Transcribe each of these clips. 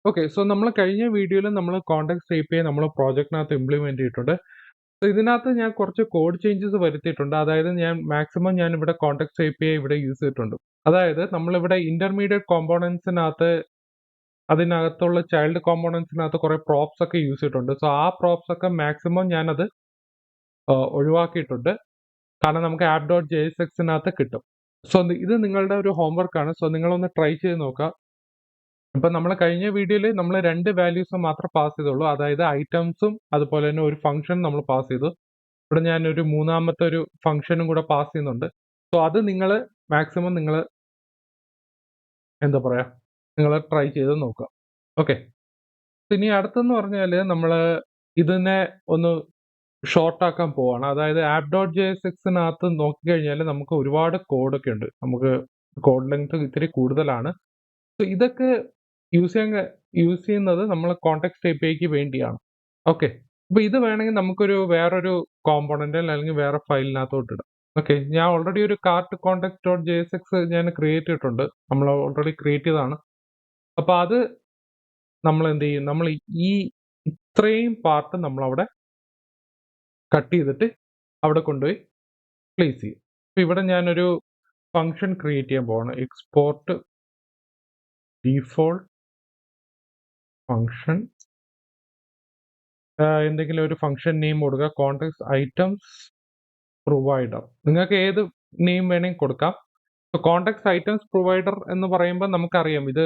Okay. So നമ്മൾ കഴിഞ്ഞ വീഡിയോയിൽ നമ്മൾ കോണ്ടെക്സ്റ്റ് API നമ്മൾ പ്രോജക്റ്റിനകത്ത് ഇംപ്ലിമെന്റ് ചെയ്തിട്ടുണ്ട്. സോ ഇതിനകത്ത് ഞാൻ കുറച്ച് കോഡ് ചേഞ്ചസ് വരുത്തിയിട്ടുണ്ട്. അതായത് ഞാൻ ഇവിടെ കോണ്ടെക്സ്റ്റ് API ഇവിടെ യൂസ് ചെയ്തിട്ടുണ്ട്. അതായത് നമ്മളിവിടെ ഇന്റർമീഡിയറ്റ് കോമ്പോണൻസിനകത്ത് അതിനകത്തുള്ള ചൈൽഡ് കോമ്പോണൻസിനകത്ത് കുറെ പ്രോപ്സ് ഒക്കെ യൂസ് ചെയ്തിട്ടുണ്ട്. സോ ആ പ്രോപ്സ് ഒക്കെ മാക്സിമം ഞാനത് ഒഴിവാക്കിയിട്ടുണ്ട്. കാരണം നമുക്ക് app.jsxനകത്ത് കിട്ടും. സോ ഇത് നിങ്ങളുടെ ഒരു ഹോംവർക്കാണ്. സോ നിങ്ങളൊന്ന് ട്രൈ ചെയ്ത് നോക്കുക. ഇപ്പൊ നമ്മൾ കഴിഞ്ഞ വീഡിയോയിൽ നമ്മൾ 2 വാല്യൂസ് മാത്രം പാസ് ചെയ്തുള്ളൂ. അതായത് ഐറ്റംസും അതുപോലെ തന്നെ ഒരു ഫംഗ്ഷൻ നമ്മൾ പാസ് ചെയ്തു. ഇവിടെ ഞാൻ ഒരു മൂന്നാമത്തെ ഒരു ഫംഗ്ഷനും കൂടെ പാസ് ചെയ്യുന്നുണ്ട്. സോ അത് നിങ്ങൾ മാക്സിമം എന്താ പറയാ നിങ്ങൾ ട്രൈ ചെയ്ത് നോക്കുക. ഓക്കെ. ഇനി അടുത്തെന്ന് പറഞ്ഞാൽ നമ്മൾ ഇതിനെ ഒന്ന് ഷോർട്ട് ആക്കാൻ പോവാണ്. അതായത് app.jsxനകത്ത് നോക്കിക്കഴിഞ്ഞാൽ നമുക്ക് ഒരുപാട് കോഡൊക്കെ ഉണ്ട്. നമുക്ക് കോഡ് ലെങ്ത് ഇത്തിരി കൂടുതലാണ്. സോ ഇതൊക്കെ യൂസ് ചെയ്യുന്നത് നമ്മൾ കോണ്ടെക്സ്റ്റ് APIക്ക് വേണ്ടിയാണ്. ഓക്കെ. അപ്പൊ ഇത് വേണമെങ്കിൽ നമുക്കൊരു വേറൊരു കോമ്പോണന്റ് അല്ലെങ്കിൽ വേറെ ഫയലിനകത്തോട്ട് ഇടാം. ഓക്കെ. ഞാൻ ഓൾറെഡി ഒരു കാർട്ട് context.jsx ഞാൻ ക്രിയേറ്റ് ചെയ്തിട്ടുണ്ട്. നമ്മൾ ഓൾറെഡി ക്രിയേറ്റ് ചെയ്തതാണ്. അപ്പൊ അത് നമ്മൾ എന്ത് ചെയ്യും? നമ്മൾ ഈ ഇത്രയും പാർട്ട് നമ്മൾ അവിടെ കട്ട് ചെയ്തിട്ട് അവിടെ കൊണ്ടുപോയി പ്ലേസ് ചെയ്യും. അപ്പൊ ഇവിടെ ഞാനൊരു ഫംഗ്ഷൻ ക്രിയേറ്റ് ചെയ്യാൻ പോവാണ്. എക്സ്പോർട്ട് ഡീഫോൾട്ട് ഫംഗ്ഷൻ എന്തെങ്കിലും ഒരു ഫംഗ്ഷൻ നെയിം കൊടുക്കുക. Context items provider. നിങ്ങൾക്ക് ഏത് നെയിം വേണമെങ്കിൽ കൊടുക്കാം. കോണ്ടെക്സ്റ്റ് ഐറ്റംസ് പ്രൊവൈഡർ എന്ന് പറയുമ്പോൾ നമുക്കറിയാം ഇത്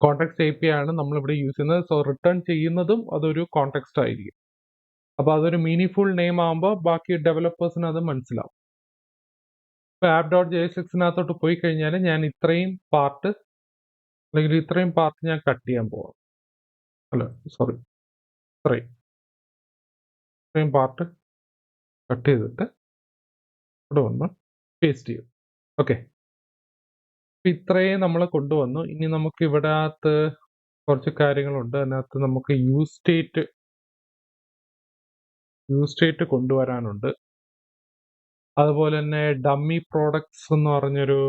കോണ്ടെക്സ്റ്റ് API ആണ് നമ്മളിവിടെ യൂസ് ചെയ്യുന്നത്. സോ റിട്ടേൺ ചെയ്യുന്നതും അതൊരു കോണ്ടെക്സ്റ്റ് ആയിരിക്കും. അപ്പൊ അതൊരു മീനിങ് നെയിം ആകുമ്പോൾ ബാക്കി ഡെവലപ്പേഴ്സിന് അത് മനസ്സിലാവും. ഇപ്പൊ app.jsxനകത്തോട്ട് പോയി കഴിഞ്ഞാൽ ഞാൻ ഇത്രയും പാർട്ട് ഞാൻ കട്ട് ചെയ്യാൻ പോവാം. അല്ല സോറി, ഇത്രയും പാർട്ട് കട്ട് ചെയ്തിട്ട് ഇവിടെ വന്ന് പേസ്റ്റ് ചെയ്യും. ഓക്കെ. ഇത്രയും നമ്മൾ കൊണ്ടുവന്നു. ഇനി നമുക്ക് ഇവിടെ കുറച്ച് കാര്യങ്ങളുണ്ട്. അതിനകത്ത് നമുക്ക് യൂസ് സ്റ്റേറ്റ് കൊണ്ടുവരാനുണ്ട്. അതുപോലെ തന്നെ ഡമ്മി പ്രോഡക്ട്സ് എന്ന് പറഞ്ഞൊരു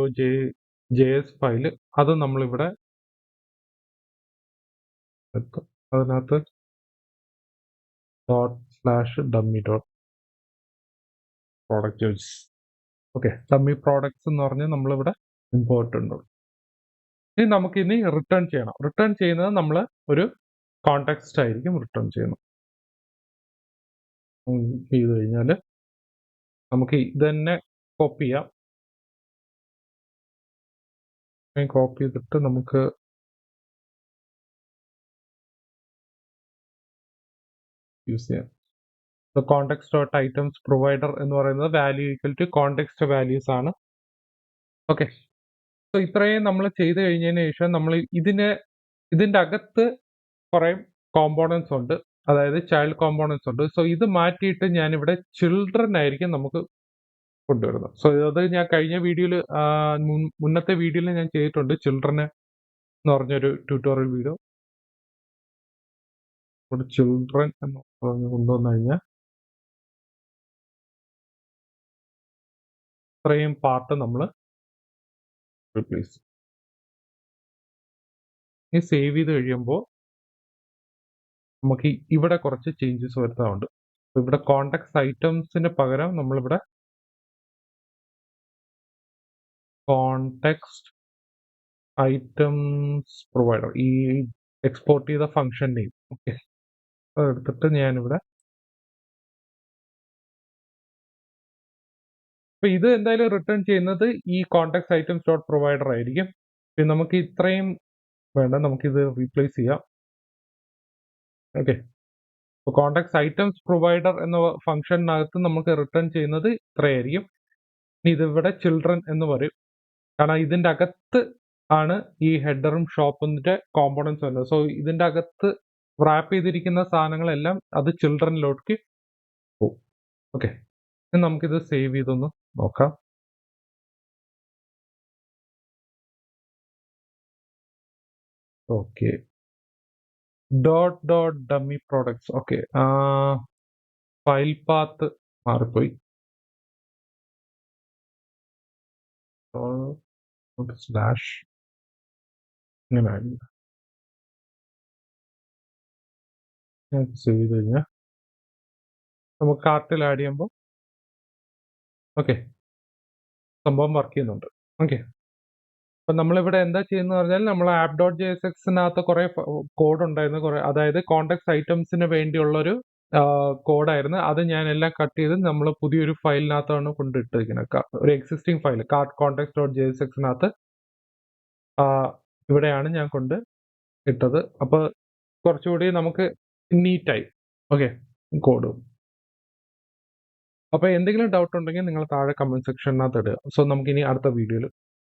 JS ഫയൽ അത് നമ്മളിവിടെ എത്തും. അതിനകത്ത് ./dummy.products. ഓക്കെ. ഡമ്മി പ്രോഡക്ട്സ് എന്ന് പറഞ്ഞ് നമ്മളിവിടെ ഇമ്പോർട്ട് ഉണ്ട്. ഇനി നമുക്കിനി റിട്ടേൺ ചെയ്യണം. റിട്ടേൺ ചെയ്യുന്നത് നമ്മൾ ഒരു കോണ്ടെക്സ്റ്റ് ആയിരിക്കും റിട്ടേൺ ചെയ്യുന്നത്. ചെയ്ത് കഴിഞ്ഞാൽ നമുക്ക് ഇത് തന്നെ കോപ്പി ചെയ്യാം. കോപ്പി ചെയ്തിട്ട് നമുക്ക് യൂസ് ചെയ്യാം. context.items provider എന്ന് പറയുന്നത് value equal to context values ആണ്. ഓക്കെ. സോ ഇത്രയും നമ്മൾ ചെയ്ത് കഴിഞ്ഞതിന് ശേഷം നമ്മൾ ഇതിന്റെ അകത്ത് കുറെ കോമ്പോണൻസ് ഉണ്ട്. അതായത് ചൈൽഡ് കോമ്പോണൻസ് ഉണ്ട്. സോ ഇത് മാറ്റിയിട്ട് ഞാനിവിടെ ചിൽഡ്രൻ ആയിരിക്കും നമുക്ക് കൊണ്ടുവരുന്നത്. സോ അത് ഞാൻ കഴിഞ്ഞ വീഡിയോയിൽ മുന്നത്തെ വീഡിയോയിൽ ഞാൻ ചെയ്തിട്ടുണ്ട്. ചിൽഡ്രന് എന്ന് പറഞ്ഞൊരു ട്യൂട്ടോറിയൽ വീഡിയോ. ഇവിടെ ചിൽഡ്രൻ എന്ന് പറഞ്ഞ് കൊണ്ടുവന്നു കഴിഞ്ഞാൽ ഇത്രയും പാർട്ട് നമ്മൾ റീപ്ലേസ്. ഈ സേവ് ചെയ്ത് കഴിയുമ്പോൾ നമുക്ക് ഇവിടെ കുറച്ച് ചേഞ്ചസ് വരുത്താറുണ്ട്. ഇവിടെ കോണ്ടെക്സ്റ്റ് ഐറ്റംസിന് പകരം നമ്മളിവിടെ കോണ്ടെക്സ്റ്റ് ഐറ്റംസ് പ്രൊവൈഡർ ഈ എക്സ്പോർട്ട് ചെയ്ത ഫംഗ്ഷൻ നെയിം. ഓക്കെ. അതെടുത്തിട്ട് ഞാനിവിടെ അപ്പൊ ഇത് എന്തായാലും റിട്ടേൺ ചെയ്യുന്നത് ഈ കോണ്ടെക്സ്റ്റ് ഐറ്റംസ് ഡോട്ട് പ്രൊവൈഡർ ആയിരിക്കും. പിന്നെ നമുക്ക് ഇത്രയും വേണ്ട, നമുക്കിത് റീപ്ലേസ് ചെയ്യാം. ഓക്കെ. കോണ്ടെക്സ്റ്റ് ഐറ്റംസ് പ്രൊവൈഡർ എന്ന ഫംഗ്ഷനകത്ത് നമുക്ക് റിട്ടേൺ ചെയ്യുന്നത് ഇത്രയായിരിക്കും. ഇനി ഇതിവിടെ ചിൽഡ്രൻ എന്ന് പറയും. കാരണം ഇതിന്റെ അകത്ത് ആണ് ഈ ഹെഡറും ഷോപ്പിന്റെ കോമ്പോണൻസ് വരുന്നത്. സോ ഇതിന്റെ അകത്ത് റാപ്പ് ചെയ്തിരിക്കുന്ന സാധനങ്ങളെല്ലാം അത് ചിൽഡ്രനിലോട്ട് പോകും. ഓക്കെ. നമുക്കിത് സേവ് ചെയ്തൊന്ന് നോക്കാം. Okay. .dummy products. Okay. File path മാറിപ്പോയി. സ്ലാഷ് ഇങ്ങനെ ആഡ് ചെയ്യാം. ഞാൻ സേവ് ചെയ്ത് കഴിഞ്ഞാൽ നമുക്ക് കാർട്ടിൽ ആഡ് ചെയ്യുമ്പോൾ ഓക്കെ സംഭവം വർക്ക് ചെയ്യുന്നുണ്ട്. ഓക്കെ, അപ്പം നമ്മളിവിടെ എന്താ ചെയ്യുന്നത് പറഞ്ഞാൽ നമ്മൾ ആപ്പ് ഡോട്ട് ജെ എസ് എക്സിനകത്ത് കുറെ കോഡ് ഉണ്ടായിരുന്നു, കുറെ അതായത് കോണ്ടാക്ട് ഐറ്റംസിന് വേണ്ടിയുള്ളൊരു കോഡായിരുന്നു. അത് ഞാൻ എല്ലാം കട്ട് ചെയ്ത് നമ്മൾ പുതിയൊരു ഫയലിനകത്താണ് കൊണ്ടിട്ടിരിക്കുന്നത്. ഒരു existing file card contact dot J S എക്സിനകത്ത് ഇവിടെയാണ് ഞാൻ കൊണ്ട് ഇട്ടത്. അപ്പോൾ കുറച്ചുകൂടി നമുക്ക് നീറ്റായി. Okay, code. അപ്പോൾ എന്തെങ്കിലും ഡൗട്ട് ഉണ്ടെങ്കിൽ നിങ്ങൾ താഴെ കമന്റ് സെക്ഷനകത്ത് ഇടുക. സോ നമുക്കിനി അടുത്ത വീഡിയോയിൽ